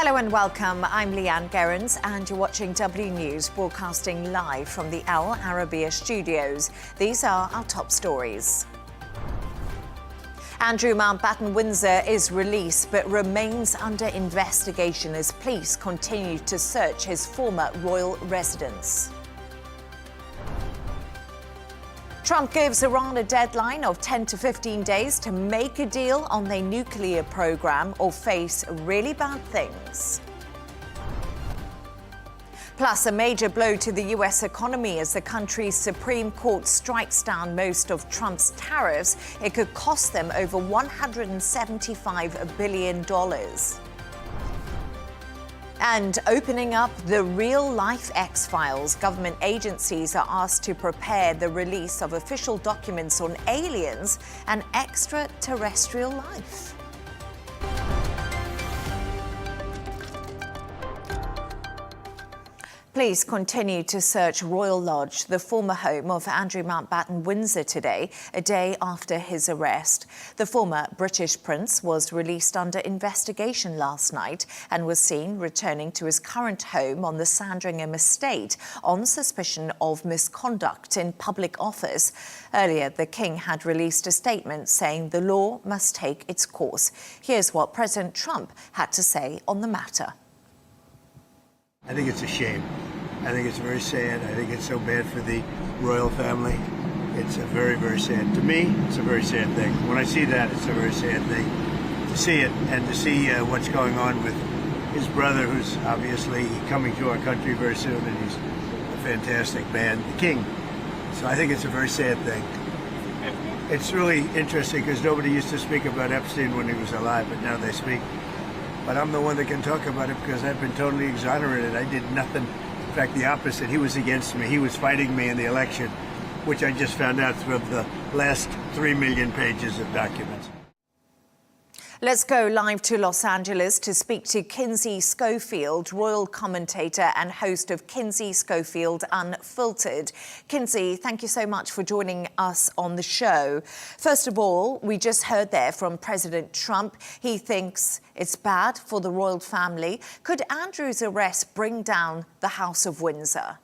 Hello and welcome. I'm Leigh-Ann Gerrans and you're watching W News, broadcasting live from the Al Arabiya studios. These are our top stories. Andrew Mountbatten-Windsor is released but remains under investigation as police continue to search his former royal residence. Trump gives Iran a deadline of 10 to 15 days to make a deal on their nuclear program or face really bad things. Plus, a major blow to the U.S. economy as the country's Supreme Court strikes down most of Trump's tariffs. It could cost them over $175 billion. And opening up the real-life X-Files, government agencies are asked to prepare the release of official documents on aliens and extraterrestrial life. Police continue to search Royal Lodge, the former home of Andrew Mountbatten-Windsor, today, a day after his arrest. The former British prince was released under investigation last night and was seen returning to his current home on the Sandringham estate on suspicion of misconduct in public office. Earlier, the King had released a statement saying the law must take its course. Here's what President Trump had to say on the matter. I think it's a shame. I think it's very sad. I think it's so bad for the royal family. It's a very, very sad. To me, it's a very sad thing. When I see that, it's a very sad thing. To see it and to see what's going on with his brother, who's obviously coming to our country very soon, and he's a fantastic man, the King. So I think it's a very sad thing. It's really interesting because nobody used to speak about Epstein when he was alive, but now they speak. But I'm the one that can talk about it because I've been totally exonerated. I did nothing. In fact, the opposite. He was against me. He was fighting me in the election, which I just found out through the last 3 million pages of documents. Let's go live to Los Angeles to speak to Kinsey Schofield, royal commentator and host of Kinsey Schofield Unfiltered. Kinsey, thank you so much for joining us on the show. First of all, we just heard there from President Trump. He thinks it's bad for the royal family. Could Andrew's arrest bring down the House of Windsor?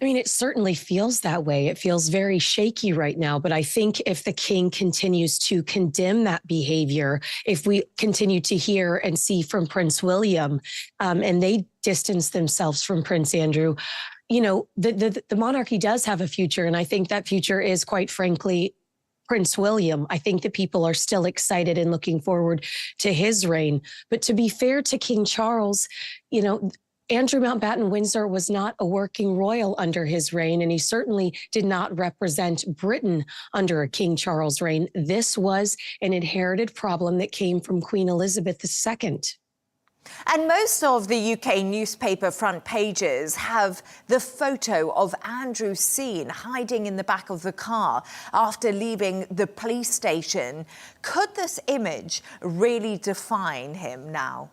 I mean, it certainly feels that way. It feels very shaky right now. But I think if the King continues to condemn that behavior, if we continue to hear and see from Prince William, and they distance themselves from Prince Andrew, you know, the monarchy does have a future. And I think that future is, quite frankly, Prince William. I think that people are still excited and looking forward to his reign. But to be fair to King Charles, you know, Andrew Mountbatten-Windsor was not a working royal under his reign, and he certainly did not represent Britain under a King Charles reign. This was an inherited problem that came from Queen Elizabeth II. And most of the UK newspaper front pages have the photo of Andrew seen hiding in the back of the car after leaving the police station. Could this image really define him now?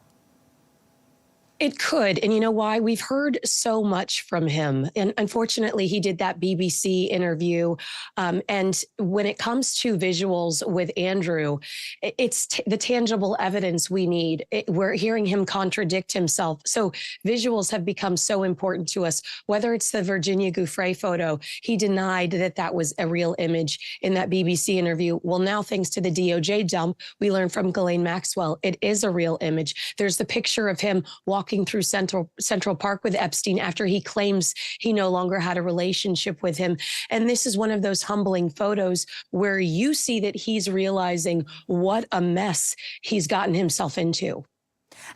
It could. And you know why? We've heard so much from him. And unfortunately, he did that BBC interview. And when it comes to visuals with Andrew, it's the tangible evidence we need. We're hearing him contradict himself. So visuals have become so important to us. Whether it's the Virginia Giuffre photo, he denied that that was a real image in that BBC interview. Well, now, thanks to the DOJ dump, we learned from Ghislaine Maxwell, it is a real image. There's the picture of him walking through Central Park with Epstein after he claims he no longer had a relationship with him. And this is one of those humbling photos where you see that he's realizing what a mess he's gotten himself into.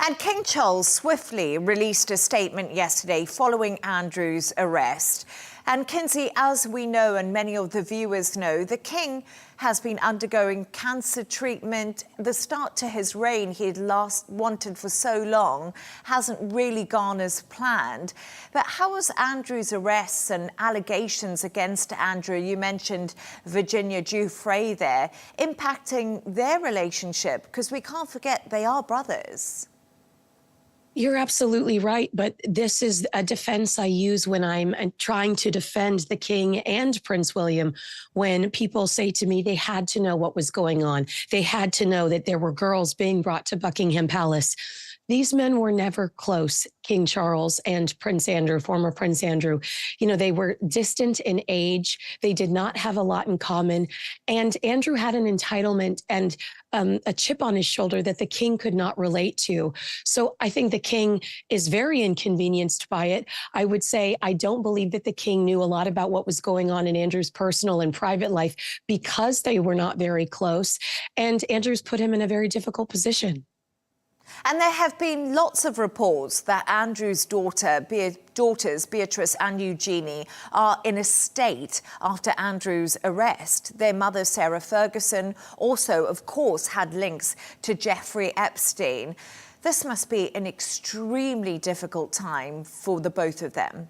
And King Charles swiftly released a statement yesterday following Andrew's arrest. And Kinsey, as we know and many of the viewers know, the King has been undergoing cancer treatment. The start to his reign he'd last wanted for so long hasn't really gone as planned. But how was Andrew's arrests and allegations against Andrew, you mentioned Virginia Giuffre there, impacting their relationship? Because we can't forget they are brothers. You're absolutely right. But this is a defense I use when I'm trying to defend the king and Prince William. When people say to me they had to know what was going on, they had to know that there were girls being brought to Buckingham Palace. These men were never close, King Charles and Prince Andrew, former Prince Andrew. You know, they were distant in age. They did not have a lot in common. And Andrew had an entitlement and a chip on his shoulder that the king could not relate to. So I think the king is very inconvenienced by it. I would say I don't believe that the king knew a lot about what was going on in Andrew's personal and private life because they were not very close. And Andrew's put him in a very difficult position. And there have been lots of reports that Andrew's daughters, Beatrice and Eugenie, are in a state after Andrew's arrest. Their mother, Sarah Ferguson, also, of course, had links to Jeffrey Epstein. This must be an extremely difficult time for the both of them.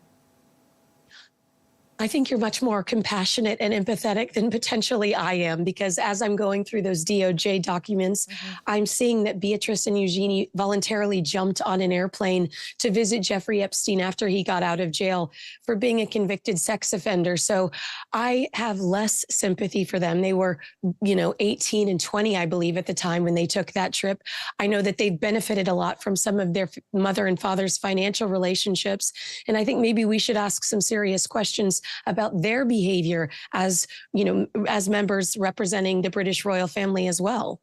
I think you're much more compassionate and empathetic than potentially I am, because as I'm going through those DOJ documents, I'm seeing that Beatrice and Eugenie voluntarily jumped on an airplane to visit Jeffrey Epstein after he got out of jail for being a convicted sex offender. So I have less sympathy for them. They were, 18 and 20, I believe, at the time when they took that trip. I know that they've benefited a lot from some of their mother and father's financial relationships. And I think maybe we should ask some serious questions about their behavior as, as members representing the British royal family as well.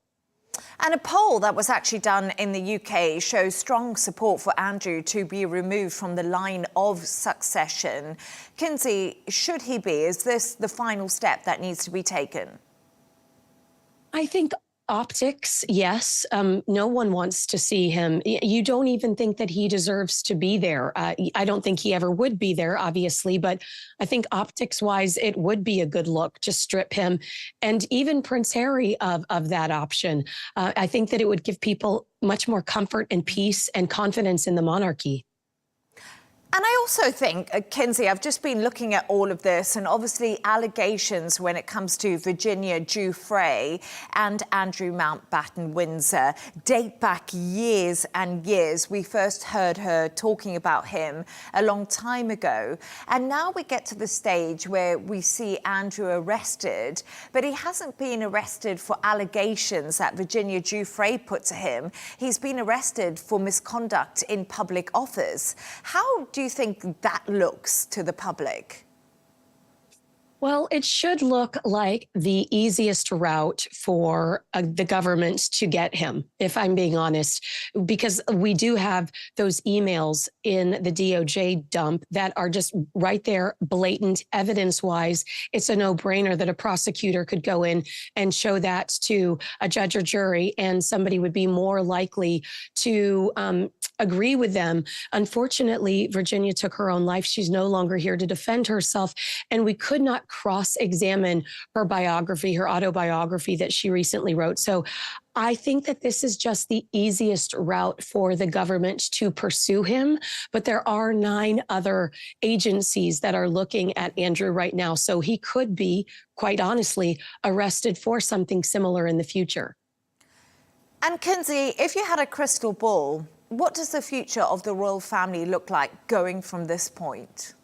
And a poll that was actually done in the UK shows strong support for Andrew to be removed from the line of succession. Kinsey, should he be? Is this the final step that needs to be taken? I think optics, yes. No one wants to see him. You don't even think that he deserves to be there. I don't think he ever would be there, obviously, but I think optics-wise, it would be a good look to strip him, and even Prince Harry of that option. I think that it would give people much more comfort and peace and confidence in the monarchy. And I also think, Kinsey, I've just been looking at all of this, and obviously allegations when it comes to Virginia Giuffre and Andrew Mountbatten-Windsor date back years and years. We first heard her talking about him a long time ago. And now we get to the stage where we see Andrew arrested, but he hasn't been arrested for allegations that Virginia Giuffre put to him. He's been arrested for misconduct in public office. How do you think that looks to the public? Well, it should look like the easiest route for the government to get him, if I'm being honest, because we do have those emails in the DOJ dump that are just right there, blatant, evidence-wise. It's a no-brainer that a prosecutor could go in and show that to a judge or jury, and somebody would be more likely to agree with them. Unfortunately, Virginia took her own life. She's no longer here to defend herself, and we could not cross-examine her biography, her autobiography that she recently wrote. So I think that this is just the easiest route for the government to pursue him. But there are 9 other agencies that are looking at Andrew right now. So he could be, quite honestly, arrested for something similar in the future. And Kinsey, if you had a crystal ball, what does the future of the royal family look like going from this point?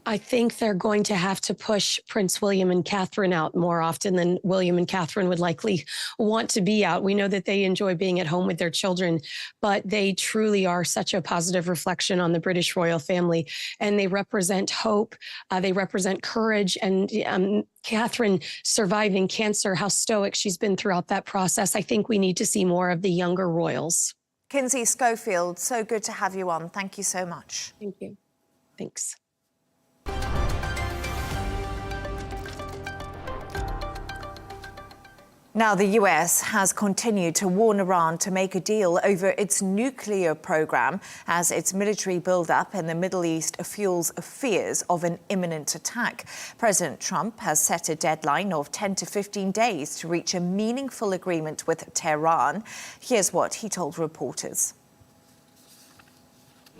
I think they're going to have to push Prince William and Catherine out more often than William and Catherine would likely want to be out. We know that they enjoy being at home with their children, but they truly are such a positive reflection on the British royal family, and they represent hope. They represent courage, and Catherine surviving cancer, how stoic she's been throughout that process. I think we need to see more of the younger royals. Kinsey Schofield, so good to have you on. Thank you so much. Thank you. Thanks. Now, the US has continued to warn Iran to make a deal over its nuclear program as its military buildup in the Middle East fuels fears of an imminent attack. President Trump has set a deadline of 10 to 15 days to reach a meaningful agreement with Tehran. Here's what he told reporters.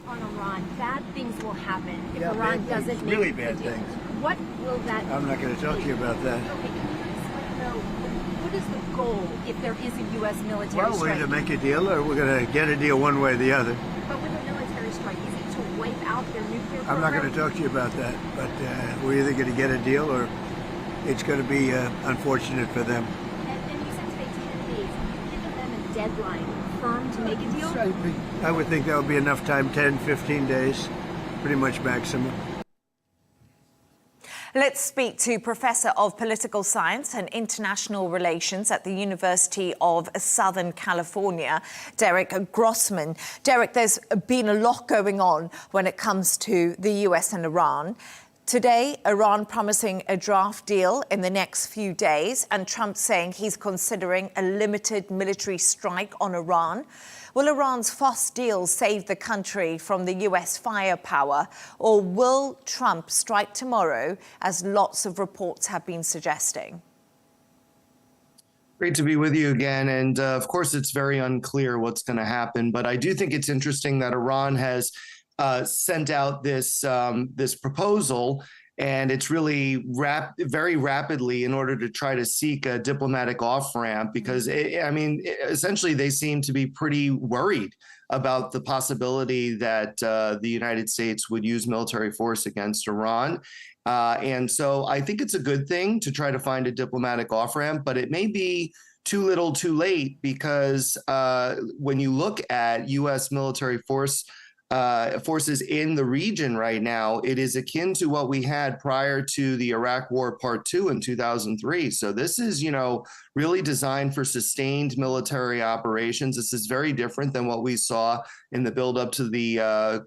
On Iran, bad things will happen if Yeah, Iran bad doesn't things, make really a bad deal. things. What will that? I'm not going to talk to you about that. Okay, what what is the goal if there is a U.S. military Well, we're strike? going to make a deal, or we're going to get a deal one way or the other. But with a military strike, is it to wipe out their nuclear program? I'm not going to talk to you about that, but we're either going to get a deal or it's going to be unfortunate for them. And you said today 10 days. Have you given them a deadline firm to make a deal? I would think that would be enough time, 10, 15 days, pretty much maximum. Let's speak to Professor of Political Science and International Relations at the University of Southern California, Derek Grossman. Derek, there's been a lot going on when it comes to the US and Iran. Today, Iran promising a draft deal in the next few days, and Trump saying he's considering a limited military strike on Iran. Will Iran's FOSS deal save the country from the US firepower, or will Trump strike tomorrow, as lots of reports have been suggesting? Great to be with you again. And of course, it's very unclear what's going to happen. But I do think it's interesting that Iran has sent out this proposal, and it's really very rapidly in order to try to seek a diplomatic off-ramp, because, essentially they seem to be pretty worried about the possibility that the United States would use military force against Iran. And so I think it's a good thing to try to find a diplomatic off-ramp, but it may be too little too late, because when you look at U.S. military forces in the region right now, it is akin to what we had prior to the Iraq War Part 2 in 2003. So this is, really designed for sustained military operations. This is very different than what we saw in the buildup to the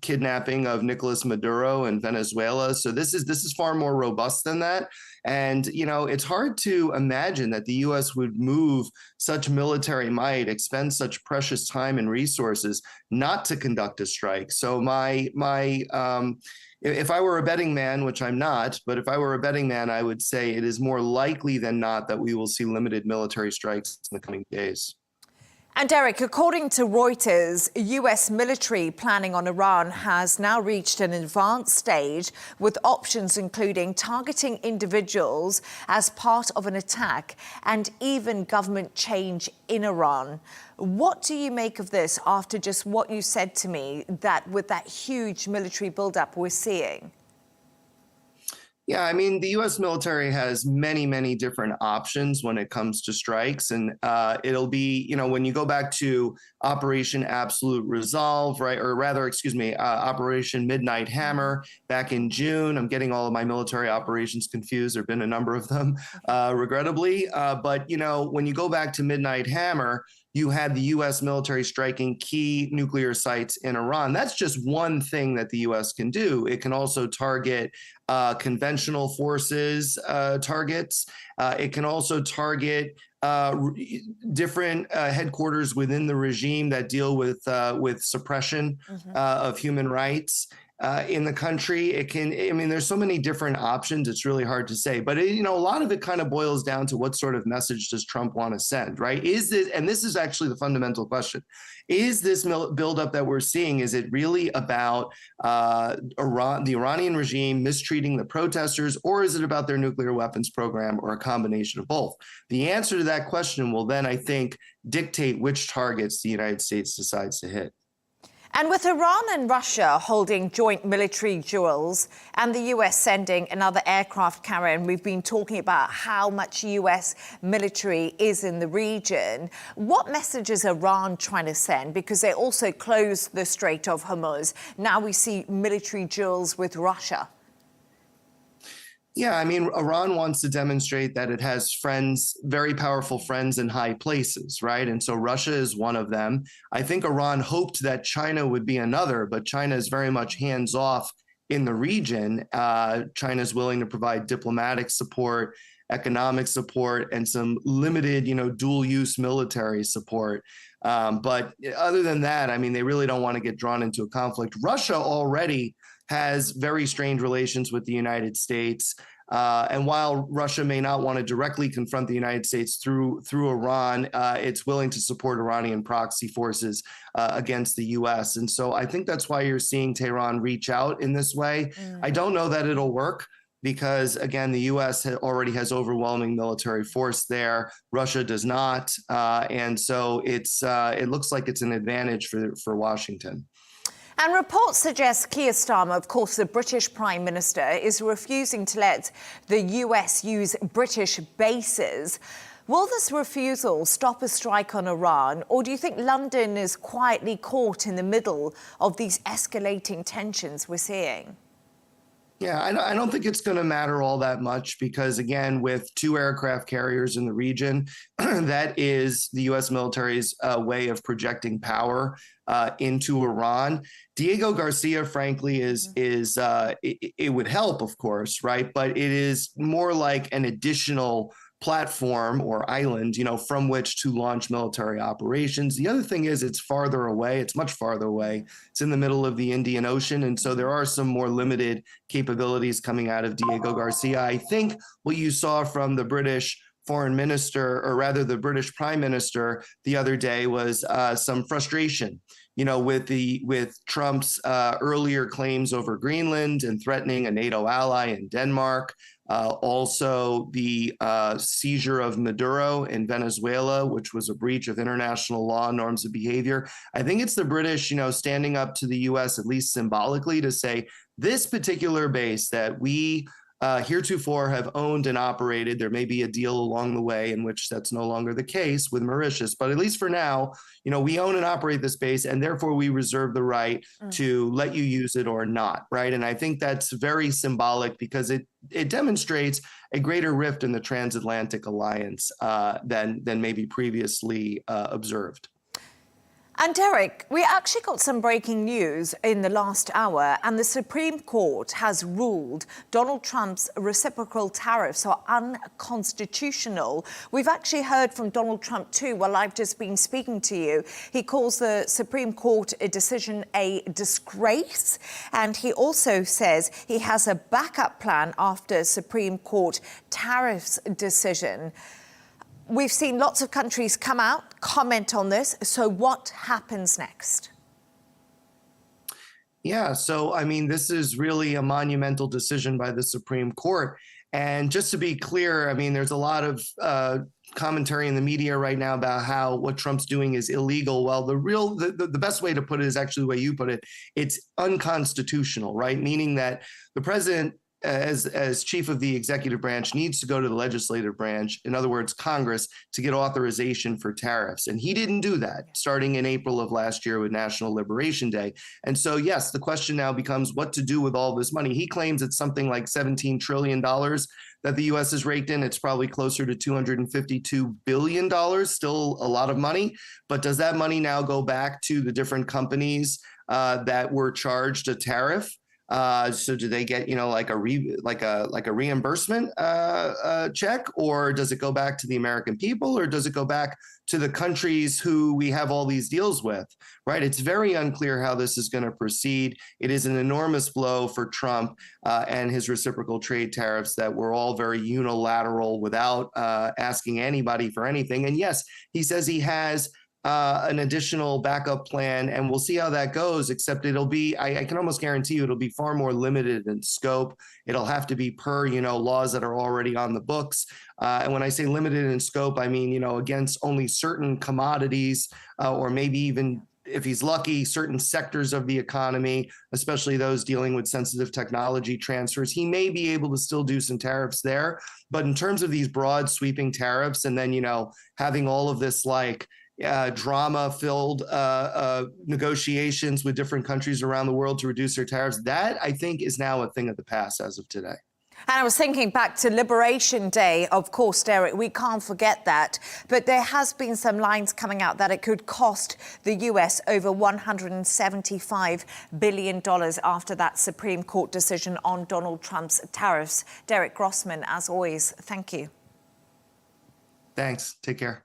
kidnapping of Nicolas Maduro in Venezuela. So this is far more robust than that. And, it's hard to imagine that the U.S. would move such military might, expend such precious time and resources not to conduct a strike. So if I were a betting man, which I'm not, but if I were a betting man, I would say it is more likely than not that we will see limited military strikes in the coming days. And Derek, according to Reuters, US military planning on Iran has now reached an advanced stage, with options including targeting individuals as part of an attack and even government change in Iran. What do you make of this after just what you said to me, that with that huge military buildup we're seeing? Yeah, the U.S. military has many, many different options when it comes to strikes. And it'll be, when you go back to Operation Absolute Resolve, right, or rather, Operation Midnight Hammer back in June. I'm getting all of my military operations confused. There have been a number of them, regrettably. But, when you go back to Midnight Hammer, you had the U.S. military striking key nuclear sites in Iran. That's just one thing that the U.S. can do. It can also target conventional forces targets. It can also target different headquarters within the regime that deal with suppression of human rights in the country. It can, there's so many different options. It's really hard to say, but a lot of it kind of boils down to what sort of message does Trump want to send, right? Is this, and this is actually the fundamental question, is this buildup that we're seeing, is it really about Iran, the Iranian regime mistreating the protesters, or is it about their nuclear weapons program, or a combination of both? The answer to that question will then, I think, dictate which targets the United States decides to hit. And with Iran and Russia holding joint military drills and the US sending another aircraft carrier, and we've been talking about how much US military is in the region, what message is Iran trying to send? Because they also closed the Strait of Hormuz. Now we see military drills with Russia. Yeah, Iran wants to demonstrate that it has friends, very powerful friends in high places, right? And so Russia is one of them. I think Iran hoped that China would be another, but China is very much hands-off in the region. China is willing to provide diplomatic support, economic support, and some limited, dual-use military support. But other than that, they really don't want to get drawn into a conflict. Russia already has very strained relations with the United States. And while Russia may not want to directly confront the United States through Iran, it's willing to support Iranian proxy forces against the U.S. And so I think that's why you're seeing Tehran reach out in this way. I don't know that it'll work. because, again, the U.S. already has overwhelming military force there. Russia does not. And so it looks like it's an advantage for Washington. And reports suggest Keir Starmer, of course, the British Prime Minister, is refusing to let the US use British bases. Will this refusal stop a strike on Iran, or do you think London is quietly caught in the middle of these escalating tensions we're seeing? Yeah, I don't think it's going to matter all that much because, again, with 2 aircraft carriers in the region, that is the U.S. military's way of projecting power into Iran. Diego Garcia, frankly, it would help, of course, right? But it is more like an additional platform or island, from which to launch military operations. The other thing is it's farther away. It's much farther away. It's in the middle of the Indian Ocean. And so there are some more limited capabilities coming out of Diego Garcia. I think what you saw from the British foreign minister, or rather the British prime minister the other day, was some frustration, with Trump's earlier claims over Greenland and threatening a NATO ally in Denmark. Also, the seizure of Maduro in Venezuela, which was a breach of international law, norms of behavior. I think it's the British, standing up to the U.S., at least symbolically, to say this particular base that we heretofore have owned and operated. There may be a deal along the way in which that's no longer the case with Mauritius, but at least for now, we own and operate this base, and therefore we reserve the right to let you use it or not, right? And I think that's very symbolic because it demonstrates a greater rift in the transatlantic alliance than maybe previously observed. And Derek, we actually got some breaking news in the last hour, and the Supreme Court has ruled Donald Trump's reciprocal tariffs are unconstitutional. We've actually heard from Donald Trump too while I've just been speaking to you. He calls the Supreme Court decision a disgrace, and he also says he has a backup plan after Supreme Court tariffs decision. We've seen lots of countries come out, comment on this. So what happens next? Yeah, so, this is really a monumental decision by the Supreme Court. And just to be clear, there's a lot of commentary in the media right now about how what Trump's doing is illegal. Well, the best way to put it is actually the way you put it. It's unconstitutional, right? Meaning that the president, as chief of the executive branch, needs to go to the legislative branch, in other words, Congress, to get authorization for tariffs. And he didn't do that starting in April of last year with National Liberation Day. And so, yes, the question now becomes what to do with all this money. He claims it's something like $17 trillion that the U.S. has raked in. It's probably closer to $252 billion, still a lot of money. But does that money now go back to the different companies that were charged a tariff? So do they get, like a reimbursement check, or does it go back to the American people, or does it go back to the countries who we have all these deals with, right? It's very unclear how this is going to proceed. It is an enormous blow for Trump and his reciprocal trade tariffs that were all very unilateral without asking anybody for anything. And yes, he says he has an additional backup plan, and we'll see how that goes, except it'll be, I can almost guarantee you, it'll be far more limited in scope. It'll have to be per, laws that are already on the books. And when I say limited in scope, I mean, against only certain commodities or maybe even, if he's lucky, certain sectors of the economy, especially those dealing with sensitive technology transfers. He may be able to still do some tariffs there. But in terms of these broad sweeping tariffs and then, having all of this drama-filled negotiations with different countries around the world to reduce their tariffs, that I think is now a thing of the past as of today. And I was thinking back to Liberation Day, of course, Derek, we can't forget that. But there has been some lines coming out that it could cost the US over $175 billion after that Supreme Court decision on Donald Trump's tariffs. Derek Grossman, as always, thank you. Thanks. Take care.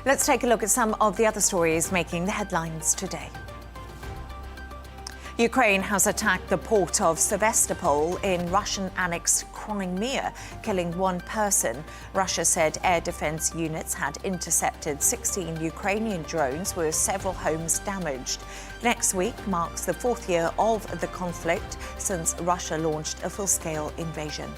Let's take a look at some of the other stories making the headlines today. Ukraine has attacked the port of Sevastopol in Russian-annexed Crimea, killing one person. Russia said air defense units had intercepted 16 Ukrainian drones with several homes damaged. Next week marks the fourth year of the conflict since Russia launched a full-scale invasion.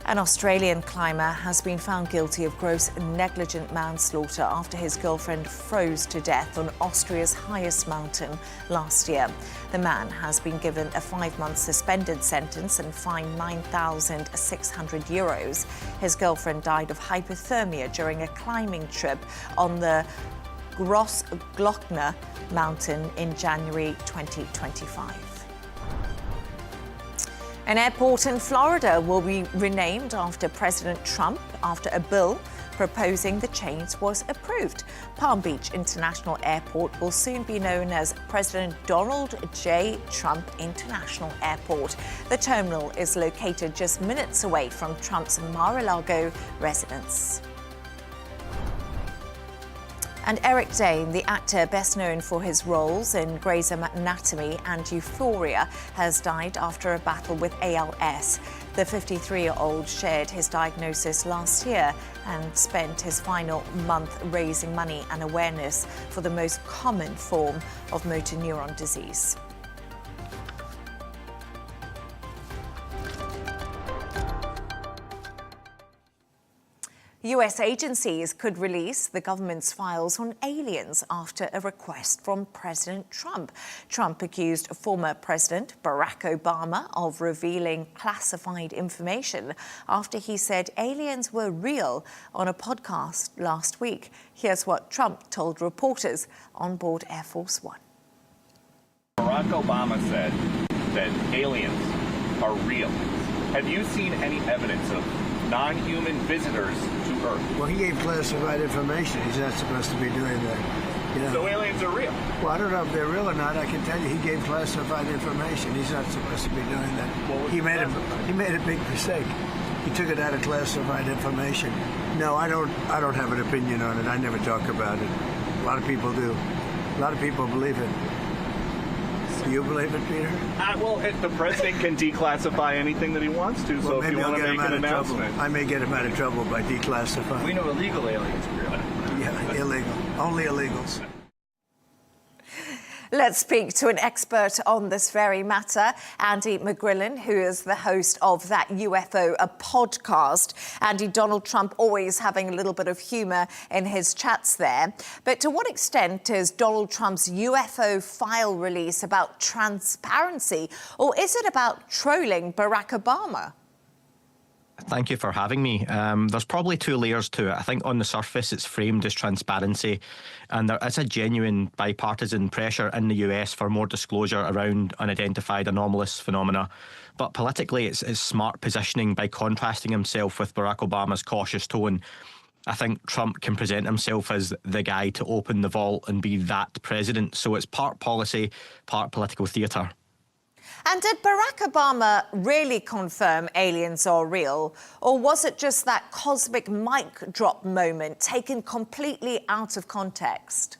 An Australian climber has been found guilty of gross negligent manslaughter after his girlfriend froze to death on Austria's highest mountain last year. The man has been given a 5-month suspended sentence and fined €9,600. His girlfriend died of hypothermia during a climbing trip on the Grossman mountain in January 2025. An airport in Florida will be renamed after President Trump after a bill proposing the change was approved. Palm Beach International Airport will soon be known as President Donald J. Trump International Airport. The terminal is located just minutes away from Trump's Mar-a-Lago residence. And Eric Dane, the actor best known for his roles in Grey's Anatomy and Euphoria, has died after a battle with ALS. The 53-year-old shared his diagnosis last year and spent his final month raising money and awareness for the most common form of motor neuron disease. US agencies could release the government's files on aliens after a request from President Trump. Trump accused former President Barack Obama of revealing classified information after he said aliens were real on a podcast last week. Here's what Trump told reporters on board Air Force One. Barack Obama said that aliens are real. Have you seen any evidence of non-human visitors to Earth? Well, he gave classified information. He's not supposed to be doing that. You know? So aliens are real? Well, I don't know if they're real or not. I can tell you he gave classified information. He's not supposed to be doing that. He made a big mistake. He took it out of classified information. No, I don't have an opinion on it. I never talk about it. A lot of people do. A lot of people believe it. Do you believe it, Peter? Well, the president can declassify anything that he wants to, Well, so if maybe you I'll want to get him make out an of trouble. announcement. I may get him out of trouble by declassifying. We know illegal aliens are real. Yeah, illegal. Only illegals. Let's speak to an expert on this very matter, Andy McGrillen, who is the host of That UFO, a podcast. Andy, Donald Trump always having a little bit of humour in his chats there. But to what extent is Donald Trump's UFO file release about transparency, or is it about trolling Barack Obama? Thank you for having me. There's probably two layers to it. I think on the surface it's framed as transparency, and there is a genuine bipartisan pressure in the US for more disclosure around unidentified anomalous phenomena. But politically it's smart positioning by contrasting himself with Barack Obama's cautious tone. I think Trump can present himself as the guy to open the vault and be that president. So it's part policy, part political theatre. And did Barack Obama really confirm aliens are real, or was it just that cosmic mic drop moment taken completely out of context?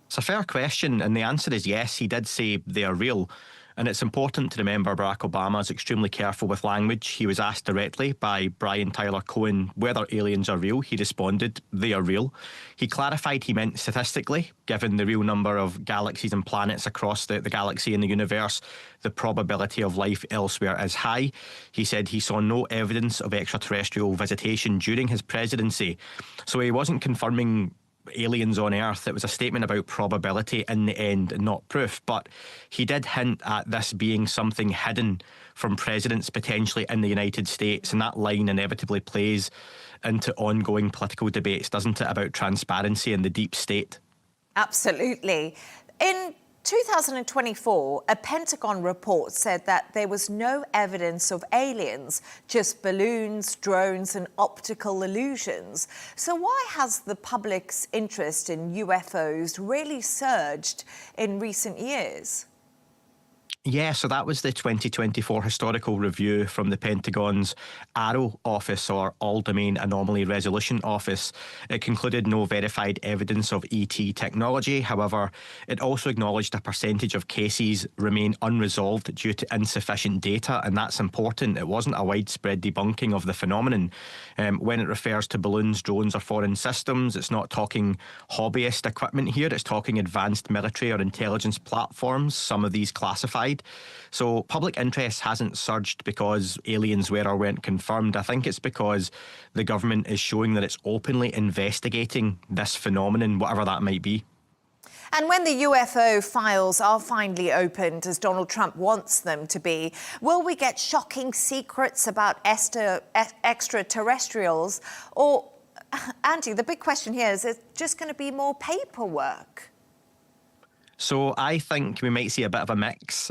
It's a fair question, and the answer is yes, he did say they are real. And it's important to remember Barack Obama is extremely careful with language. He was asked directly by Brian Tyler Cohen whether aliens are real. He responded, they are real. He clarified he meant statistically, given the real number of galaxies and planets across the galaxy and the universe, the probability of life elsewhere is high. He said he saw no evidence of extraterrestrial visitation during his presidency. So he wasn't confirming aliens on Earth. It was a statement about probability in the end, not proof. But he did hint at this being something hidden from presidents potentially in the United States, and that line inevitably plays into ongoing political debates, doesn't it, about transparency and the deep state? Absolutely. In 2024, a Pentagon report said that there was no evidence of aliens, just balloons, drones and optical illusions. So why has the public's interest in UFOs really surged in recent years? Yeah, so that was the 2024 historical review from the Pentagon's AARO office, or All Domain Anomaly Resolution Office. It concluded no verified evidence of ET technology. However, it also acknowledged a percentage of cases remain unresolved due to insufficient data, and that's important. It wasn't a widespread debunking of the phenomenon. When it refers to balloons, drones or foreign systems, it's not talking hobbyist equipment here. It's talking advanced military or intelligence platforms, some of these classified. So public interest hasn't surged because aliens were or weren't confirmed. I think it's because the government is showing that it's openly investigating this phenomenon, whatever that might be. And when the UFO files are finally opened, as Donald Trump wants them to be, will we get shocking secrets about extraterrestrials? Or, Andy, the big question here is it just going to be more paperwork? So I think we might see a bit of a mix.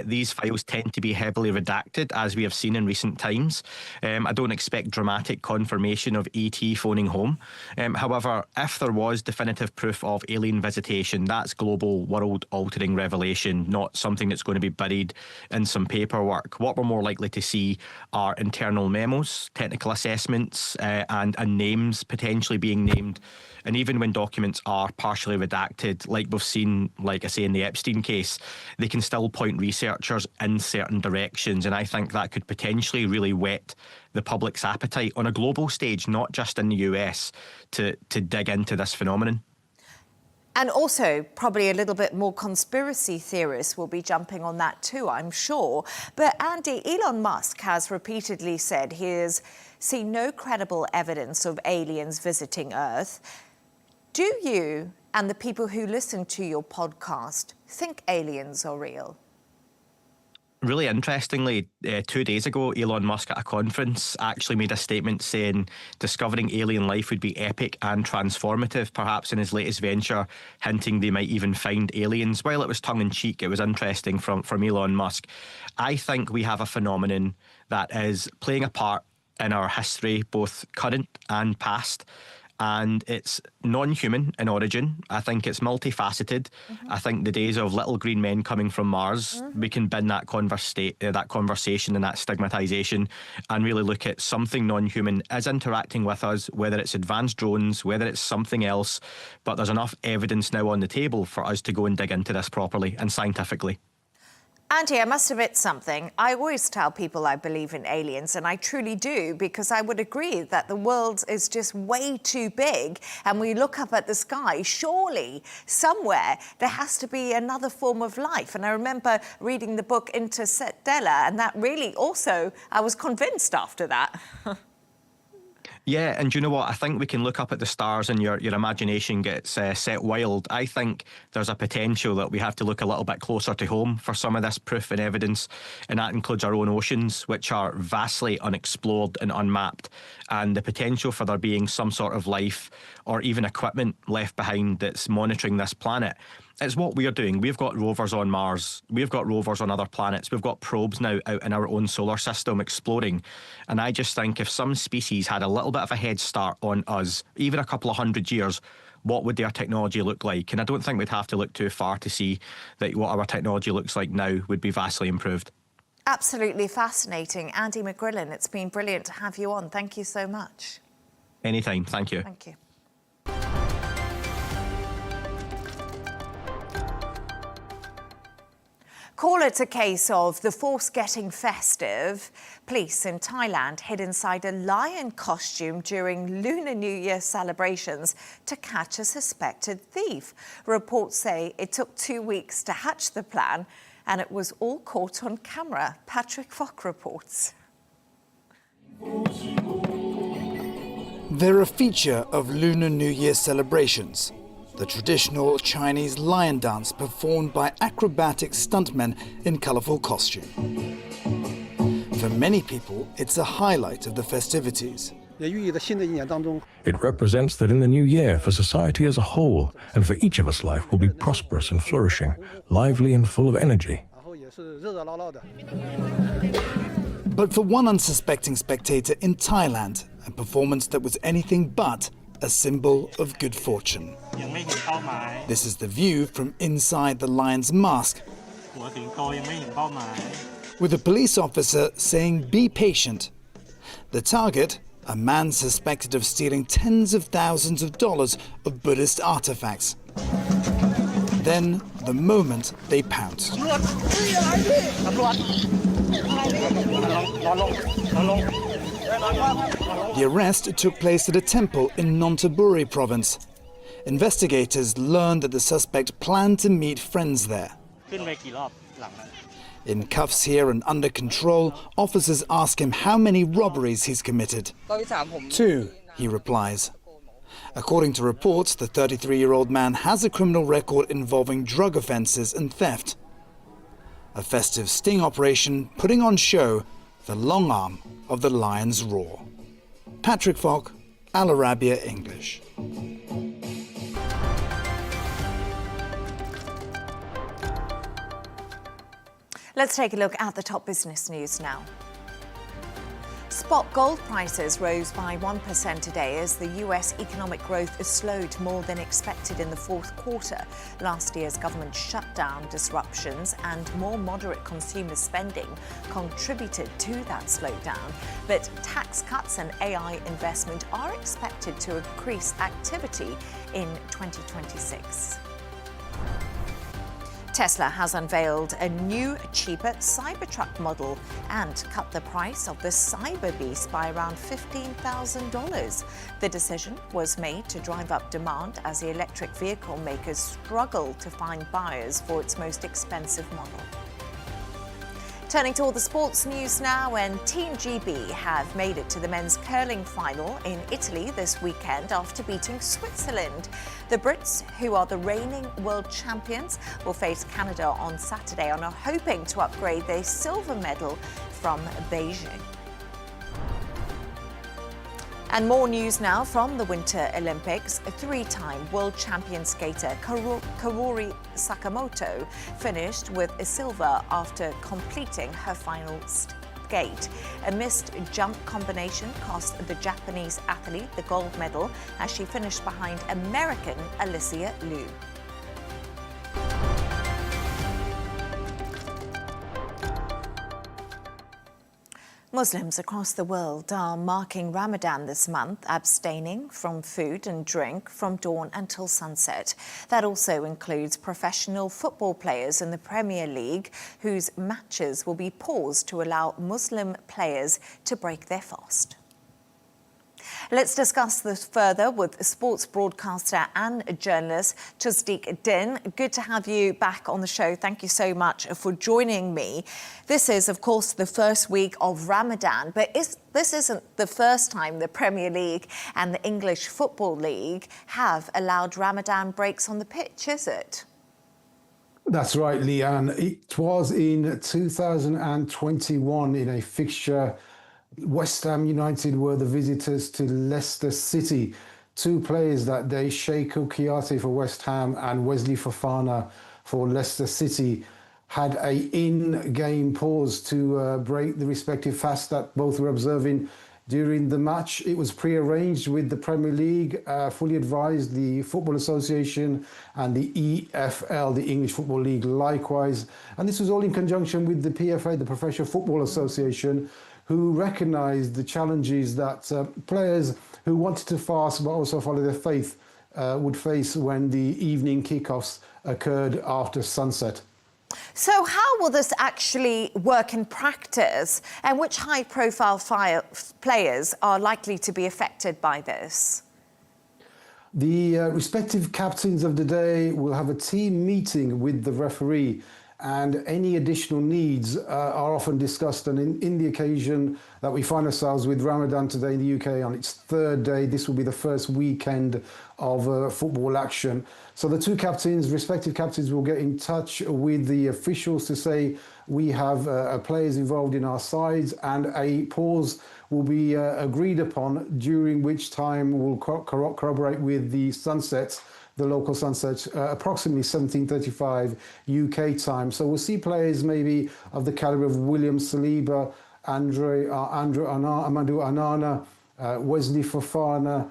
These files tend to be heavily redacted, as we have seen in recent times. I don't expect dramatic confirmation of ET phoning home. However, if there was definitive proof of alien visitation, that's global, world-altering revelation, not something that's going to be buried in some paperwork. What we're more likely to see are internal memos, technical assessments, and names potentially being named. And even when documents are partially redacted, like we've seen, like I say, in the Epstein case, they can still point researchers in certain directions. And I think that could potentially really whet the public's appetite on a global stage, not just in the US, to dig into this phenomenon. And also, probably a little bit more conspiracy theorists will be jumping on that too, I'm sure. But Andy, Elon Musk has repeatedly said he has seen no credible evidence of aliens visiting Earth. Do you and the people who listen to your podcast think aliens are real? Really interestingly, 2 days ago, Elon Musk at a conference actually made a statement saying discovering alien life would be epic and transformative, perhaps in his latest venture, hinting they might even find aliens. While it was tongue-in-cheek, it was interesting from Elon Musk. I think we have a phenomenon that is playing a part in our history, both current and past. And it's non-human in origin. I think it's multifaceted. I think the days of little green men coming from Mars, we can bin that conversation and that stigmatization and really look at something non-human as interacting with us, whether it's advanced drones, whether it's something else. But there's enough evidence now on the table for us to go and dig into this properly and scientifically. Andy, I must admit something. I always tell people I believe in aliens, and I truly do, because I would agree that the world is just way too big. And when you look up at the sky, surely somewhere there has to be another form of life. And I remember reading the book Interstellar, and that really also, I was convinced after that. Yeah, and you know what? I think we can look up at the stars and your imagination gets set wild. I think there's a potential that we have to look a little bit closer to home for some of this proof and evidence, and that includes our own oceans, which are vastly unexplored and unmapped, and the potential for there being some sort of life or even equipment left behind that's monitoring this planet. It's what we're doing. We've got rovers on Mars. We've got rovers on other planets. We've got probes now out in our own solar system exploring. And I just think if some species had a little bit of a head start on us, even a couple of 100 years, what would their technology look like? And I don't think we'd have to look too far to see that what our technology looks like now would be vastly improved. Absolutely fascinating. Andy McGrillen, it's been brilliant to have you on. Thank you so much. Anytime. Thank you. Thank you. Call it a case of the force getting festive. Police in Thailand hid inside a lion costume during Lunar New Year celebrations to catch a suspected thief. Reports say it took 2 weeks to hatch the plan, and it was all caught on camera. Patrick Fock reports. They're a feature of Lunar New Year celebrations. The traditional Chinese lion dance performed by acrobatic stuntmen in colourful costume. For many people, it's a highlight of the festivities. It represents that in the new year, for society as a whole, and for each of us, life will be prosperous and flourishing, lively and full of energy. But for one unsuspecting spectator in Thailand, a performance that was anything but a symbol of good fortune. This is the view from inside the lion's mask with a police officer saying be patient. The target, a man suspected of stealing tens of thousands of dollars of Buddhist artifacts. Then, the moment they pounced. The arrest took place at a temple in Nonthaburi province. Investigators learned that the suspect planned to meet friends there. In cuffs here and under control, officers ask him how many robberies he's committed. 2, he replies. According to reports, the 33-year-old man has a criminal record involving drug offences and theft. A festive sting operation putting on show the long arm of the lion's roar. Patrick Falk, Al Arabiya English. Let's take a look at the top business news now. Spot gold prices rose by 1% today as the US economic growth slowed more than expected in the fourth quarter. Last year's government shutdown disruptions and more moderate consumer spending contributed to that slowdown. But tax cuts and AI investment are expected to increase activity in 2026. Tesla has unveiled a new, cheaper Cybertruck model and cut the price of the Cyber Beast by around $15,000. The decision was made to drive up demand as the electric vehicle makers struggle to find buyers for its most expensive model. Turning to all the sports news now, and Team GB have made it to the men's curling final in Italy this weekend after beating Switzerland. The Brits, who are the reigning world champions, will face Canada on Saturday and are hoping to upgrade their silver medal from Beijing. And more news now from the Winter Olympics. A three-time world champion skater Kaori Sakamoto finished with a silver after completing her final skate. A missed jump combination cost the Japanese athlete the gold medal as she finished behind American Alicia Liu. Muslims across the world are marking Ramadan this month, abstaining from food and drink from dawn until sunset. That also includes professional football players in the Premier League, whose matches will be paused to allow Muslim players to break their fast. Let's discuss this further with sports broadcaster and journalist Tusdiq Din. Good to have you back on the show. Thank you so much for joining me. This is, of course, the first week of Ramadan, but this isn't the first time the Premier League and the English Football League have allowed Ramadan breaks on the pitch, is it? That's right, Leigh-Ann. It was in 2021 in a fixture. West Ham United were the visitors to Leicester City. Two players that day, Sheiko Kouyaté for West Ham and Wesley Fofana for Leicester City, had a in-game pause to break the respective fasts that both were observing during the match. It was pre-arranged with the Premier League, fully advised the Football Association and the EFL, the English Football League, likewise. And this was all in conjunction with the PFA, the Professional Football Association, who recognised the challenges that players who wanted to fast but also follow their faith would face when the evening kickoffs occurred after sunset. So how will this actually work in practice, and which high-profile players are likely to be affected by this? The respective captains of the day will have a team meeting with the referee, and any additional needs are often discussed. And in the occasion that we find ourselves with Ramadan today in the UK on its third day, this will be the first weekend of football action. So the two captains, respective captains, will get in touch with the officials to say we have players involved in our sides, and a pause will be agreed upon, during which time we'll corroborate with the sunsets, the local sunsets, approximately 17:35 UK time. So we'll see players maybe of the caliber of William Saliba, Amadou Onana, Wesley Fofana,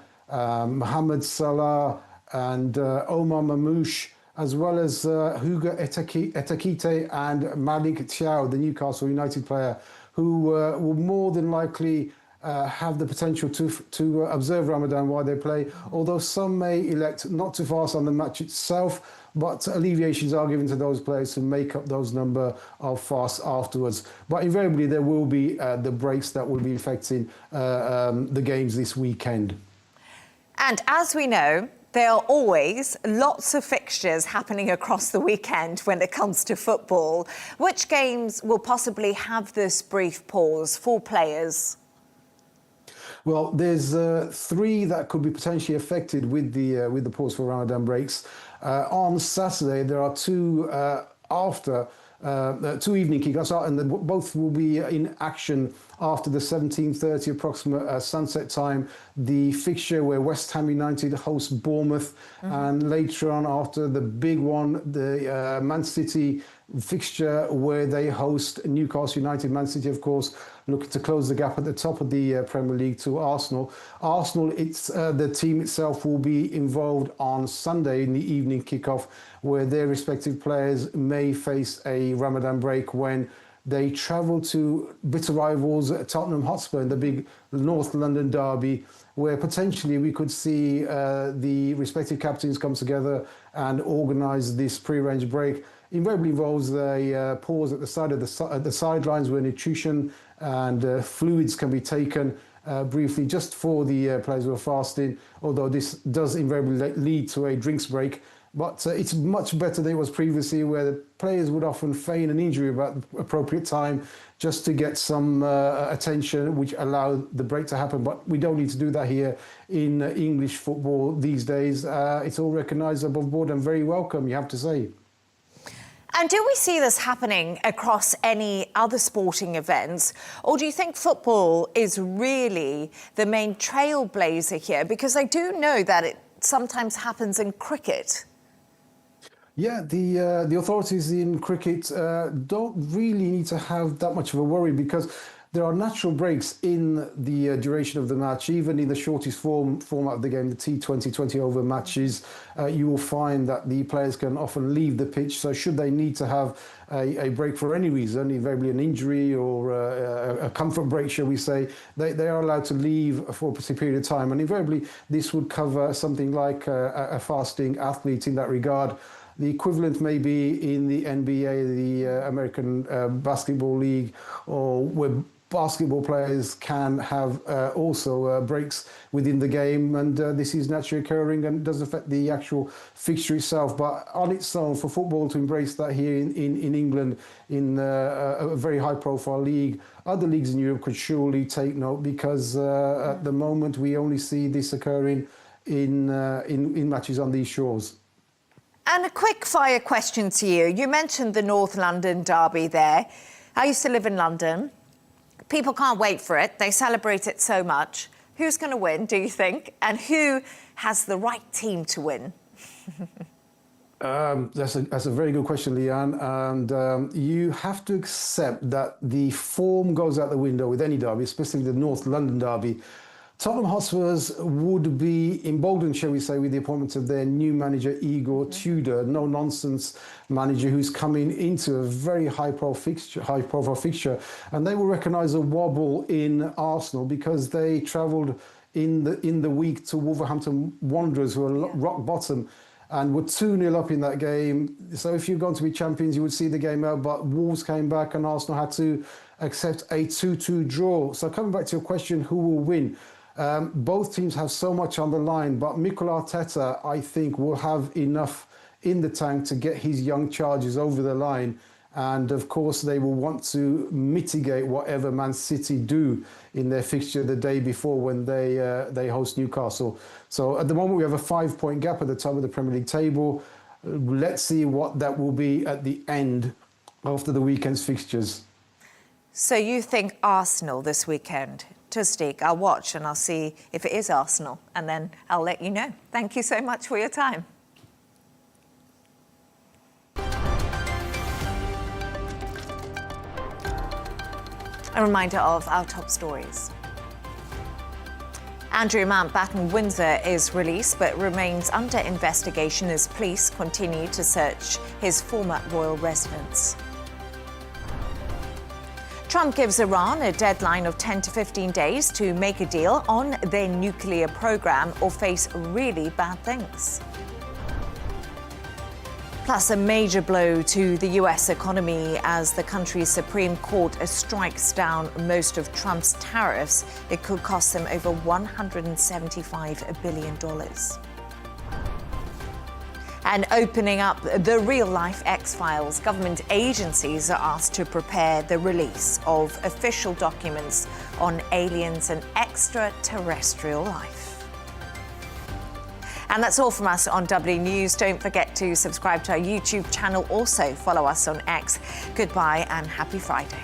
Mohamed Salah, and Omar Mamouche, as well as Hugo Etakite and Malik Thiaw, the Newcastle United player, who will more than likely have the potential to observe Ramadan while they play, although some may elect not to fast on the match itself, but alleviations are given to those players to make up those number of fasts afterwards. But invariably, there will be the breaks that will be affecting the games this weekend. And as we know, there are always lots of fixtures happening across the weekend when it comes to football. Which games will possibly have this brief pause for players? Well, there's 3 that could be potentially affected with the pause for Ramadan breaks. On Saturday, there are 2 after 2 evening kickoffs, and both will be in action after the 17:30 approximate sunset time. The fixture where West Ham United host Bournemouth, and later on after the big one, the Man City fixture where they host Newcastle United. Man City, of course, looking to close the gap at the top of the Premier League to Arsenal. Arsenal, the team itself will be involved on Sunday in the evening kickoff, where their respective players may face a Ramadan break when they travel to bitter rivals Tottenham Hotspur in the big North London derby, where potentially we could see the respective captains come together and organise this pre-arranged break. Invariably involves a pause at the side of the sidelines where nutrition and fluids can be taken briefly just for the players who are fasting, although this does invariably lead to a drinks break. But it's much better than it was previously, where the players would often feign an injury about the appropriate time just to get some attention, which allowed the break to happen. But we don't need to do that here in English football these days. It's all recognised above board and very welcome, you have to say. And do we see this happening across any other sporting events? Or do you think football is really the main trailblazer here? Because I do know that it sometimes happens in cricket. Yeah, the authorities in cricket don't really need to have that much of a worry, because there are natural breaks in the duration of the match. Even in the shortest format of the game, the T20 20-over matches, you will find that the players can often leave the pitch. So should they need to have a break for any reason, invariably an injury or a comfort break, shall we say, they are allowed to leave for a period of time. And invariably, this would cover something like a fasting athlete in that regard. The equivalent may be in the NBA, the American Basketball League, or where basketball players can have also breaks within the game, and this is naturally occurring and does affect the actual fixture itself. But on its own, for football to embrace that here in England, in a very high-profile league, other leagues in Europe could surely take note, because at the moment we only see this occurring in matches on these shores. And a quick fire question to you. You mentioned the North London derby there. I used to live in London. People can't wait for it. They celebrate it so much. Who's going to win, do you think? And who has the right team to win? That's a very good question, Leigh-Ann. And you have to accept that the form goes out the window with any derby, especially the North London derby. Tottenham Hotspurs would be emboldened, shall we say, with the appointment of their new manager, Igor Tudor, no-nonsense manager who's coming into a very high-profile fixture. And they will recognise a wobble in Arsenal, because they travelled in the week to Wolverhampton Wanderers, who are rock bottom, and were 2-0 up in that game. So if you're going to be champions, you would see the game out. But Wolves came back and Arsenal had to accept a 2-2 draw. So coming back to your question, who will win? Both teams have so much on the line, but Mikel Arteta, I think, will have enough in the tank to get his young charges over the line. And of course, they will want to mitigate whatever Man City do in their fixture the day before when they host Newcastle. So at the moment, we have a 5-point gap at the top of the Premier League table. Let's see what that will be at the end after the weekend's fixtures. So you think Arsenal this weekend? Tusdiq, I'll watch and I'll see if it is Arsenal, and then I'll let you know. Thank you so much for your time. A reminder of our top stories. Andrew Mountbatten-Windsor is released but remains under investigation as police continue to search his former royal residence. Trump gives Iran a deadline of 10 to 15 days to make a deal on their nuclear program or face really bad things. Plus, a major blow to the US economy as the country's Supreme Court strikes down most of Trump's tariffs. It could cost them over $175 billion. And opening up the real-life X-Files, government agencies are asked to prepare the release of official documents on aliens and extraterrestrial life. And that's all from us on W News. Don't forget to subscribe to our YouTube channel. Also, follow us on X. Goodbye and happy Friday.